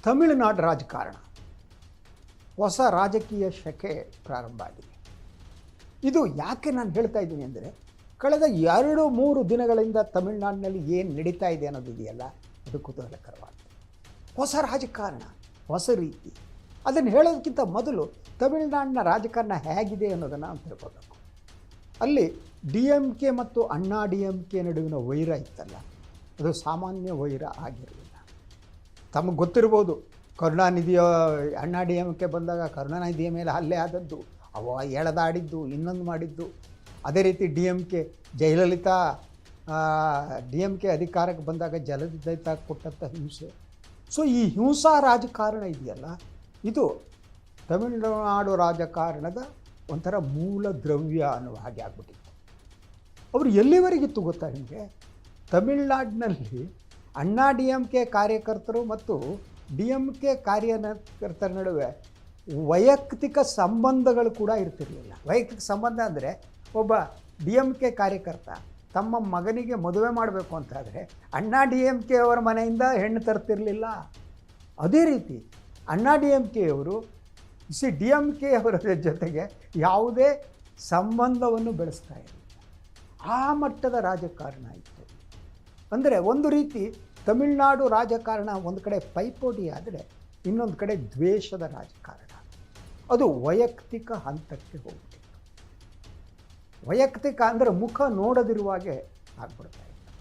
ತಮಿಳುನಾಡು ರಾಜಕಾರಣ ಹೊಸ ರಾಜಕೀಯ ಶಕೆ ಪ್ರಾರಂಭ ಆಗಿದೆ. ಇದು ಯಾಕೆ ನಾನು ಹೇಳ್ತಾ ಇದ್ದೀನಿ ಅಂದರೆ, ಕಳೆದ 2-3 ದಿನಗಳಿಂದ ತಮಿಳುನಾಡಿನಲ್ಲಿ ಏನು ನಡೀತಾ ಇದೆ ಅನ್ನೋದಿದೆಯಲ್ಲ, ಅದು ಕುತೂಹಲಕರವಾಗಿದೆ. ಹೊಸ ರಾಜಕಾರಣ, ಹೊಸ ರೀತಿ. ಅದನ್ನು ಹೇಳೋದಕ್ಕಿಂತ ಮೊದಲು ತಮಿಳುನಾಡಿನ ರಾಜಕಾರಣ ಹೇಗಿದೆ ಅನ್ನೋದನ್ನು ನಾವು ತಿಳ್ಕೋಬೇಕು. ಅಲ್ಲಿ DMK ಮತ್ತು ಅಣ್ಣಾ DMK ನಡುವಿನ ವೈರ ಇತ್ತಲ್ಲ, ಅದು ಸಾಮಾನ್ಯ ವೈರ ಆಗಿರಲಿಲ್ಲ. ತಮಗೆ ಗೊತ್ತಿರ್ಬೋದು, ಕರುಣಾನಿಧಿಯ ಅಣ್ಣಾ DMK ಬಂದಾಗ ಕರುಣಾನಿಧಿಯ ಮೇಲೆ ಹಲ್ಲೆ ಆದದ್ದು, ಅವ ಎಳೆದಾಡಿದ್ದು, ಇನ್ನೊಂದು ಮಾಡಿದ್ದು. ಅದೇ ರೀತಿ DMK ಜಯಲಲಿತಾ DMK ಅಧಿಕಾರಕ್ಕೆ ಬಂದಾಗ ಜಯಲಲಿತಾ ಕೊಟ್ಟಂಥ ಹಿಂಸೆ. ಸೊ ಈ ಹಿಂಸಾ ರಾಜಕಾರಣ ಇದೆಯಲ್ಲ, ಇದು ತಮಿಳುನಾಡು ರಾಜಕಾರಣದ ಒಂಥರ ಮೂಲ ದ್ರವ್ಯ ಅನ್ನುವ ಹಾಗೆ ಆಗ್ಬಿಟ್ಟಿತ್ತು. ಅವರು ಎಲ್ಲಿವರೆಗಿತ್ತು ಗೊತ್ತಾ ನಿಮಗೆ? ತಮಿಳುನಾಡಿನಲ್ಲಿ ಅಣ್ಣಾ DMK ಕಾರ್ಯಕರ್ತರು ಮತ್ತು DMK ಕಾರ್ಯಕರ್ತರ ನಡುವೆ ವೈಯಕ್ತಿಕ ಸಂಬಂಧಗಳು ಕೂಡ ಇರ್ತಿರಲಿಲ್ಲ. ವೈಯಕ್ತಿಕ ಸಂಬಂಧ ಅಂದರೆ, ಒಬ್ಬ DMK ಕಾರ್ಯಕರ್ತ ತಮ್ಮ ಮಗನಿಗೆ ಮದುವೆ ಮಾಡಬೇಕು ಅಂತಾದರೆ ಅಣ್ಣಾ DMK ಅವರ ಮನೆಯಿಂದ ಹೆಣ್ಣು ತರ್ತಿರಲಿಲ್ಲ. ಅದೇ ರೀತಿ ಅಣ್ಣಾ DMK ಅವರು DMK ಅವರ ಜೊತೆಗೆ ಯಾವುದೇ ಸಂಬಂಧವನ್ನು ಬೆಳೆಸ್ತಾ ಇರಲಿಲ್ಲ. ಆ ಮಟ್ಟದ ರಾಜಕಾರಣ ಇತ್ತು. ಅಂದರೆ ಒಂದು ರೀತಿ ತಮಿಳುನಾಡು ರಾಜಕಾರಣ ಒಂದು ಕಡೆ ಪೈಪೋಟಿ ಆದರೆ, ಇನ್ನೊಂದು ಕಡೆ ದ್ವೇಷದ ರಾಜಕಾರಣ. ಅದು ವೈಯಕ್ತಿಕ ಹಂತಕ್ಕೆ ಹೋಗ್ಬಿಟ್ಟಿತ್ತು. ವೈಯಕ್ತಿಕ ಅಂದರೆ ಮುಖ ನೋಡದಿರುವಾಗೆ ಆಗ್ಬಿಡ್ತಾ ಇತ್ತು.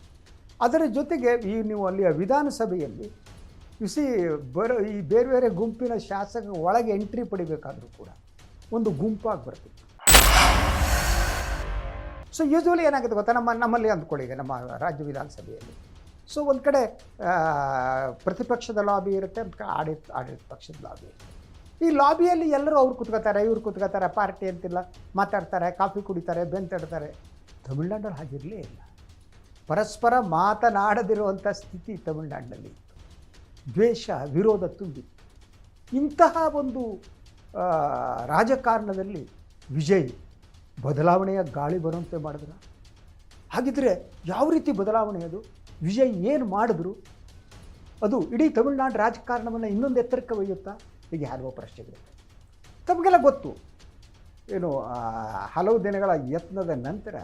ಅದರ ಜೊತೆಗೆ ನೀವು ಅಲ್ಲಿಯ ವಿಧಾನಸಭೆಯಲ್ಲಿ ಈ ಬೇರೆ ಬೇರೆ ಗುಂಪಿನ ಶಾಸಕ ಒಳಗೆ ಎಂಟ್ರಿ ಪಡಿಬೇಕಾದರೂ ಕೂಡ ಒಂದು ಗುಂಪಾಗಿ ಬರ್ತಿತ್ತು. ಸೊ ಯೂಶ್ವಲಿ ಏನಾಗುತ್ತೆ ಗೊತ್ತಾ, ನಮ್ಮಲ್ಲಿ ಅಂದ್ಕೊಳ್ಳಿ, ಈಗ ನಮ್ಮ ರಾಜ್ಯ ವಿಧಾನಸಭೆಯಲ್ಲಿ ಸೊ ಒಂದು ಕಡೆ ಪ್ರತಿಪಕ್ಷದ ಲಾಬಿ ಇರುತ್ತೆ, ಒಂದು ಕಡೆ ಆಡಳಿತ ಪಕ್ಷದ ಲಾಬಿ ಇರುತ್ತೆ. ಈ ಲಾಬಿಯಲ್ಲಿ ಎಲ್ಲರೂ ಅವ್ರು ಕೂತ್ಕೋತಾರೆ, ಇವ್ರು ಕೂತ್ಕೋತಾರೆ, ಪಾರ್ಟಿ ಅಂತಿಲ್ಲ, ಮಾತಾಡ್ತಾರೆ, ಕಾಫಿ ಕುಡಿತಾರೆ, ಬೆಂತಾಡ್ತಾರೆ. ತಮಿಳುನಾಡಲ್ಲಿ ಹಾಗಿರಲೇ ಇಲ್ಲ. ಪರಸ್ಪರ ಮಾತನಾಡದಿರುವಂಥ ಸ್ಥಿತಿ ತಮಿಳುನಾಡಿನಲ್ಲಿ ಇತ್ತು. ದ್ವೇಷ, ವಿರೋಧ ತುಂಬಿತ್ತು. ಇಂತಹ ಒಂದು ರಾಜಕಾರಣದಲ್ಲಿ ವಿಜಯ್ ಬದಲಾವಣೆಯ ಗಾಳಿ ಬರುವಂತೆ ಮಾಡಿದ್ರು. ಹಾಗಿದ್ರೆ ಯಾವ ರೀತಿ ಬದಲಾವಣೆ ಅದು? ವಿಜಯ್ ಏನು ಮಾಡಿದ್ರು? ಅದು ಇಡೀ ತಮಿಳುನಾಡು ರಾಜಕಾರಣವನ್ನು ಇನ್ನೊಂದು ಎತ್ತರಕ್ಕೆ ಒಯ್ಯುತ್ತಾ? ಹೀಗೆ ಹಲವು ಪ್ರಶ್ನೆಗಳಿವೆ. ತಮಗೆಲ್ಲ ಗೊತ್ತು, ಏನು ಹಲವು ದಿನಗಳ ಯತ್ನದ ನಂತರ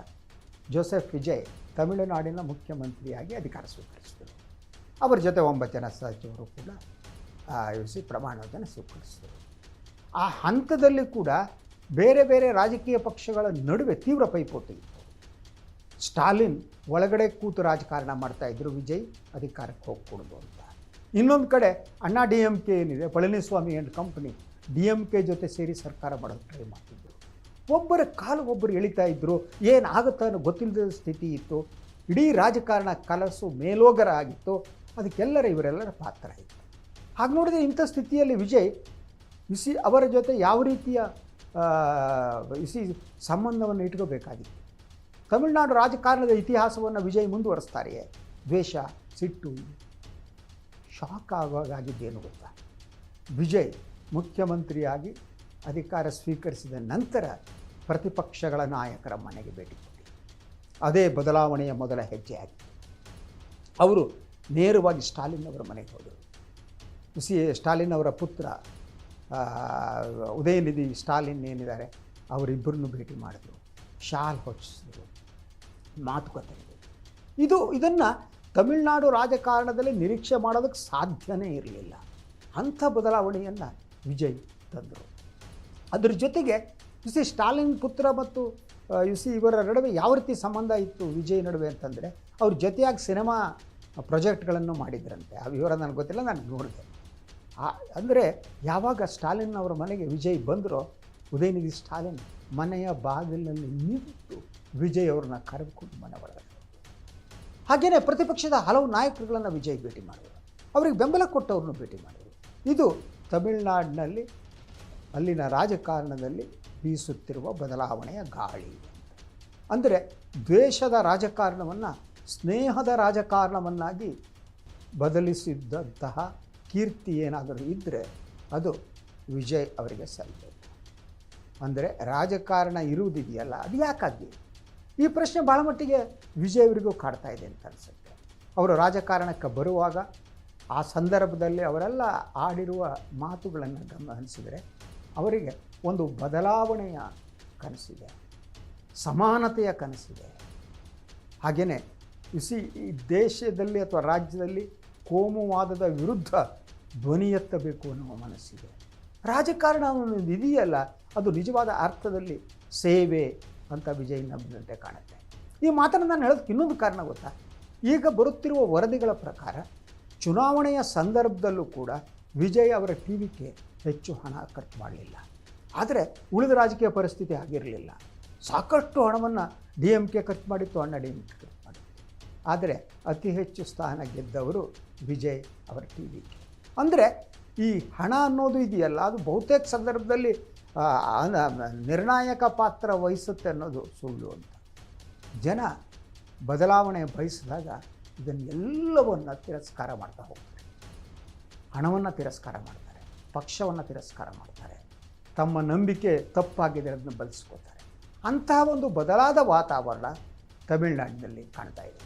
ಜೋಸೆಫ್ ವಿಜಯ್ ತಮಿಳುನಾಡಿನ ಮುಖ್ಯಮಂತ್ರಿಯಾಗಿ ಅಧಿಕಾರ ಸ್ವೀಕರಿಸಿದರು. ಅವರ ಜೊತೆ 9 ಜನ ಸಚಿವರು ಕೂಡ ಪ್ರಮಾಣ ವಚನ ಸ್ವೀಕರಿಸಿದರು. ಆ ಹಂತದಲ್ಲಿ ಕೂಡ ಬೇರೆ ಬೇರೆ ರಾಜಕೀಯ ಪಕ್ಷಗಳ ನಡುವೆ ತೀವ್ರ ಪೈಪೋಟಿ ಇತ್ತು. ಸ್ಟಾಲಿನ್ ಒಳಗಡೆ ಕೂತು ರಾಜಕಾರಣ ಮಾಡ್ತಾಯಿದ್ರು, ವಿಜಯ್ ಅಧಿಕಾರಕ್ಕೆ ಹೋಗ್ಕೊಡೋದು ಅಂತ. ಇನ್ನೊಂದು ಕಡೆ ಅಣ್ಣಾ DMK ಏನಿದೆ, ಪಳನಿಸ್ವಾಮಿ ಆ್ಯಂಡ್ ಕಂಪ್ನಿ DMK ಜೊತೆ ಸೇರಿ ಸರ್ಕಾರ ಮಾಡೋದು ಟ್ರೈ ಮಾಡ್ತಿದ್ರು. ಒಬ್ಬರ ಕಾಲು ಒಬ್ಬರು ಎಳಿತಾ ಇದ್ದರು. ಏನಾಗುತ್ತೋ ಅನ್ನೋ ಗೊತ್ತಿಲ್ಲದ ಸ್ಥಿತಿ ಇತ್ತು. ಇಡೀ ರಾಜಕಾರಣ ಕಲಸು ಮೇಲೋಗರ ಆಗಿತ್ತು. ಇವರೆಲ್ಲರ ಪಾತ್ರ ಇತ್ತು. ಹಾಗೆ ನೋಡಿದರೆ ಇಂಥ ಸ್ಥಿತಿಯಲ್ಲಿ ವಿಜಯ್ ಅವರ ಜೊತೆ ಯಾವ ರೀತಿಯ ಸಂಬಂಧವನ್ನು ಇಟ್ಕೋಬೇಕಾಗಿತ್ತು? ತಮಿಳುನಾಡು ರಾಜಕಾರಣದ ಇತಿಹಾಸವನ್ನು ವಿಜಯ್ ಮುಂದುವರಿಸ್ತಾರೆಯೇ? ದ್ವೇಷ, ಸಿಟ್ಟು, ಶಾಕ್ ಆಗೋಗಾಗಿದ್ದೇನು ಗೊತ್ತಾ? ವಿಜಯ್ ಮುಖ್ಯಮಂತ್ರಿಯಾಗಿ ಅಧಿಕಾರ ಸ್ವೀಕರಿಸಿದ ನಂತರ ಪ್ರತಿಪಕ್ಷಗಳ ನಾಯಕರ ಮನೆಗೆ ಭೇಟಿ ಕೊಟ್ಟರು. ಅದೇ ಬದಲಾವಣೆಯ ಮೊದಲ ಹೆಜ್ಜೆ ಆಗಿತ್ತು. ಅವರು ನೇರವಾಗಿ ಸ್ಟಾಲಿನ್ ಅವರ ಮನೆಗೆ ಹೋದರು. ಸ್ಟಾಲಿನ್ ಅವರ ಪುತ್ರ ಉದಯನಿಧಿ ಸ್ಟಾಲಿನ್ ಏನಿದ್ದಾರೆ, ಅವರಿಬ್ಬರನ್ನು ಭೇಟಿ ಮಾಡಿದ್ರು, ಶಾಲ್ ಹೊಚ್ಚಿಸಿದ್ರು, ಮಾತುಕತೆ ಇದೆ. ಇದನ್ನು ತಮಿಳುನಾಡು ರಾಜಕಾರಣದಲ್ಲಿ ನಿರೀಕ್ಷೆ ಮಾಡೋದಕ್ಕೆ ಸಾಧ್ಯನೇ ಇರಲಿಲ್ಲ. ಅಂಥ ಬದಲಾವಣೆಯನ್ನು ವಿಜಯ್ ತಂದರು. ಅದರ ಜೊತೆಗೆ ಸ್ಟಾಲಿನ್ ಪುತ್ರ ಮತ್ತು ಇವರ ನಡುವೆ ಯಾವ ರೀತಿ ಸಂಬಂಧ ಇತ್ತು ವಿಜಯ್ ನಡುವೆ ಅಂತಂದರೆ, ಅವ್ರ ಜೊತೆಯಾಗಿ ಸಿನಿಮಾ ಪ್ರಾಜೆಕ್ಟ್ಗಳನ್ನು ಮಾಡಿದ್ರಂತೆ. ಆ ವಿವರ ನನಗೆ ಗೊತ್ತಿಲ್ಲ, ನಾನು ನೋಡಿದೆ. ಅಂದರೆ ಯಾವಾಗ ಸ್ಟಾಲಿನ್ ಅವರ ಮನೆಗೆ ವಿಜಯ್ ಬಂದರೋ, ಉದಯನಿಧಿ ಸ್ಟಾಲಿನ್ ಮನೆಯ ಬಾಗಿಲಿನಲ್ಲಿ ನಿಂತು ವಿಜಯ್ ಅವ್ರನ್ನ ಕರೆದುಕೊಂಡು ಮನೆ ಒಳಗಡೆ. ಹಾಗೆಯೇ ಪ್ರತಿಪಕ್ಷದ ಹಲವು ನಾಯಕರುಗಳನ್ನು ವಿಜಯ್ ಭೇಟಿ ಮಾಡಿದರು. ಅವರಿಗೆ ಬೆಂಬಲ ಕೊಟ್ಟವ್ರನ್ನು ಭೇಟಿ ಮಾಡಿದರು. ಇದು ತಮಿಳುನಾಡಿನಲ್ಲಿ ಅಲ್ಲಿನ ರಾಜಕಾರಣದಲ್ಲಿ ಬೀಸುತ್ತಿರುವ ಬದಲಾವಣೆಯ ಗಾಳಿ. ಅಂದರೆ ದ್ವೇಷದ ರಾಜಕಾರಣವನ್ನು ಸ್ನೇಹದ ರಾಜಕಾರಣವನ್ನಾಗಿ ಬದಲಿಸಿದ್ದಂತಹ ಕೀರ್ತಿ ಏನಾದರೂ ಇದ್ದರೆ ಅದು ವಿಜಯ್ ಅವರಿಗೆ ಸಲ್ಲಬೇಕು. ಅಂದರೆ ರಾಜಕಾರಣ ಇರುವುದಿದೆಯಲ್ಲ, ಅದು ಯಾಕಾಗಿ? ಈ ಪ್ರಶ್ನೆ ಭಾಳ ಮಟ್ಟಿಗೆ ವಿಜಯ್ ಅವರಿಗೂ ಕಾಡ್ತಾ ಇದೆ ಅಂತ ಅನಿಸುತ್ತೆ. ಅವರು ರಾಜಕಾರಣಕ್ಕೆ ಬರುವಾಗ ಆ ಸಂದರ್ಭದಲ್ಲಿ ಅವರೆಲ್ಲ ಆಡಿರುವ ಮಾತುಗಳನ್ನು ಗಮನಿಸಿದರೆ ಅವರಿಗೆ ಒಂದು ಬದಲಾವಣೆಯ ಕನಸಿದೆ, ಸಮಾನತೆಯ ಕನಸಿದೆ. ಹಾಗೆಯೇ ಈ ದೇಶದಲ್ಲಿ ಅಥವಾ ರಾಜ್ಯದಲ್ಲಿ ಕೋಮುವಾದದ ವಿರುದ್ಧ ಧ್ವನಿ ಎತ್ತಬೇಕು ಅನ್ನುವ ಮನಸ್ಸಿದೆ. ರಾಜಕಾರಣ ಅನ್ನೋದು ಇದೆಯಲ್ಲ, ಅದು ನಿಜವಾದ ಅರ್ಥದಲ್ಲಿ ಸೇವೆ ಅಂತ ವಿಜಯ್ ನಂಬಿದಂತೆ ಕಾಣುತ್ತೆ. ಈ ಮಾತನ್ನು ನಾನು ಹೇಳೋದಕ್ಕೆ ಇನ್ನೊಂದು ಕಾರಣ ಗೊತ್ತಾ? ಈಗ ಬರುತ್ತಿರುವ ವರದಿಗಳ ಪ್ರಕಾರ ಚುನಾವಣೆಯ ಸಂದರ್ಭದಲ್ಲೂ ಕೂಡ ವಿಜಯ್ ಅವರ ಟಿವಿಗೆ ಹೆಚ್ಚು ಹಣ ಖರ್ಚು ಮಾಡಲಿಲ್ಲ. ಆದರೆ ಉಳಿದ ರಾಜಕೀಯ ಪರಿಸ್ಥಿತಿ ಆಗಿರಲಿಲ್ಲ. ಸಾಕಷ್ಟು ಹಣವನ್ನು DMK ಖರ್ಚು ಮಾಡಿತ್ತು, ಅಣ್ಣ DMK ಖರ್ಚು ಮಾಡಿತ್ತು. ಆದರೆ ಅತಿ ಹೆಚ್ಚು ಸ್ಥಾನ ಗೆದ್ದವರು ವಿಜಯ್ ಅವರ ಟಿವಿಗೆ. ಅಂದರೆ ಈ ಹಣ ಅನ್ನೋದು ಇದೆಯಲ್ಲ, ಅದು ಬಹುತೇಕ ಸಂದರ್ಭದಲ್ಲಿ ನಿರ್ಣಾಯಕ ಪಾತ್ರ ವಹಿಸುತ್ತೆ ಅನ್ನೋದು ಸುಳ್ಳು ಅಂತ. ಜನ ಬದಲಾವಣೆ ಬಯಸಿದಾಗ ಇದನ್ನೆಲ್ಲವನ್ನು ತಿರಸ್ಕಾರ ಮಾಡ್ತಾ ಹೋಗ್ತಾರೆ. ಹಣವನ್ನು ತಿರಸ್ಕಾರ ಮಾಡ್ತಾರೆ, ಪಕ್ಷವನ್ನು ತಿರಸ್ಕಾರ ಮಾಡ್ತಾರೆ, ತಮ್ಮ ನಂಬಿಕೆ ತಪ್ಪಾಗಿದೆ ಅದನ್ನು ಬದಲಿಸ್ಕೋತಾರೆ. ಅಂತಹ ಒಂದು ಬದಲಾದ ವಾತಾವರಣ ತಮಿಳುನಾಡಿನಲ್ಲಿ ಕಾಣ್ತಾ ಇದೆ.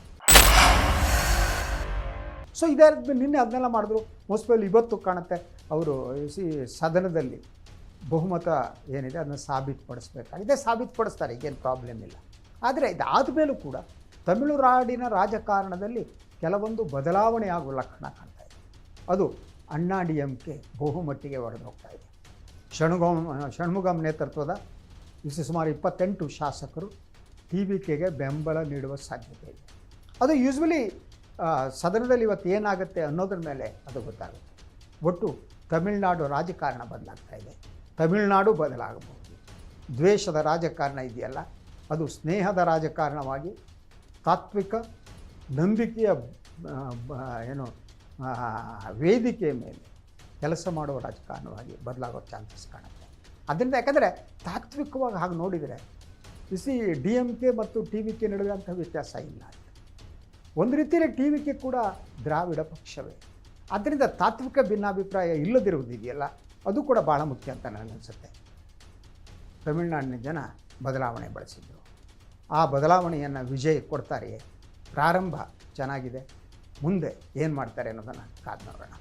ಸೊ ಇದೇ ನಿನ್ನೆ ಅದನ್ನೆಲ್ಲ ಮಾಡಿದ್ರು. ಮೋಸ್ಟ್ಲಿ ಇವತ್ತು ಕಾಣುತ್ತೆ ಅವರು ಸದನದಲ್ಲಿ ಬಹುಮತ ಏನಿದೆ ಅದನ್ನು ಸಾಬೀತುಪಡಿಸಬೇಕಾಗಿದೆ. ಸಾಬೀತುಪಡಿಸ್ತಾರೆ, ಈಗೇನು ಪ್ರಾಬ್ಲಮ್ ಇಲ್ಲ. ಆದರೆ ಇದಾದ ಮೇಲೂ ಕೂಡ ತಮಿಳುನಾಡಿನ ರಾಜಕಾರಣದಲ್ಲಿ ಕೆಲವೊಂದು ಬದಲಾವಣೆ ಆಗುವ ಲಕ್ಷಣ ಕಾಣ್ತಾ ಇದೆ. ಅದು ಅಣ್ಣಾ DMK ಬಹುಮಟ್ಟಿಗೆ ಒಡೆದು ಹೋಗ್ತಾ ಇದೆ. ಷಣ್ಮುಗಂ ನೇತೃತ್ವದ ಸುಮಾರು 28 ಶಾಸಕರು TVKಗೆ ಬೆಂಬಲ ನೀಡುವ ಸಾಧ್ಯತೆ ಇದೆ. ಅದು ಯೂಶ್ವಲಿ ಸದನದಲ್ಲಿ ಇವತ್ತು ಏನಾಗುತ್ತೆ ಅನ್ನೋದ್ರ ಮೇಲೆ ಅದು ಗೊತ್ತಾಗುತ್ತೆ. ಒಟ್ಟು ತಮಿಳುನಾಡು ರಾಜಕಾರಣ ಬದಲಾಗ್ತಾ ಇದೆ. ತಮಿಳುನಾಡು ಬದಲಾಗಬಹುದು. ದ್ವೇಷದ ರಾಜಕಾರಣ ಇದೆಯಲ್ಲ, ಅದು ಸ್ನೇಹದ ರಾಜಕಾರಣವಾಗಿ ತಾತ್ವಿಕ ನಂಬಿಕೆಯ ವೇದಿಕೆಯ ಮೇಲೆ ಕೆಲಸ ಮಾಡುವ ರಾಜಕಾರಣವಾಗಿ ಬದಲಾಗೋ ಚಾನ್ಸಸ್ ಕಾಣುತ್ತೆ. ಅದರಿಂದ ಯಾಕಂದರೆ ತಾತ್ವಿಕವಾಗಿ ಹಾಗೆ ನೋಡಿದರೆ DMK ಮತ್ತು TVK ನಡುವೆ ಅಂಥ ವ್ಯತ್ಯಾಸ ಇಲ್ಲ. ಒಂದು ರೀತಿಯಲ್ಲಿ TVK ಕೂಡ ದ್ರಾವಿಡ ಪಕ್ಷವೇ. ಆದ್ದರಿಂದ ತಾತ್ವಿಕ ಭಿನ್ನಾಭಿಪ್ರಾಯ ಇಲ್ಲದಿರುವುದಿದೆಯಲ್ಲ, ಅದು ಕೂಡ ಭಾಳ ಮುಖ್ಯ ಅಂತ ನನಗನ್ಸುತ್ತೆ. ತಮಿಳುನಾಡಿನ ಜನ ಬದಲಾವಣೆ ಬಳಸಿದರು. ಆ ಬದಲಾವಣೆಯನ್ನು ವಿಜಯ್ ಕೊಡ್ತಾರೆಯೇ? ಪ್ರಾರಂಭ ಚೆನ್ನಾಗಿದೆ, ಮುಂದೆ ಏನು ಮಾಡ್ತಾರೆ ಅನ್ನೋದನ್ನು ಕಾದು ನೋಡೋಣ.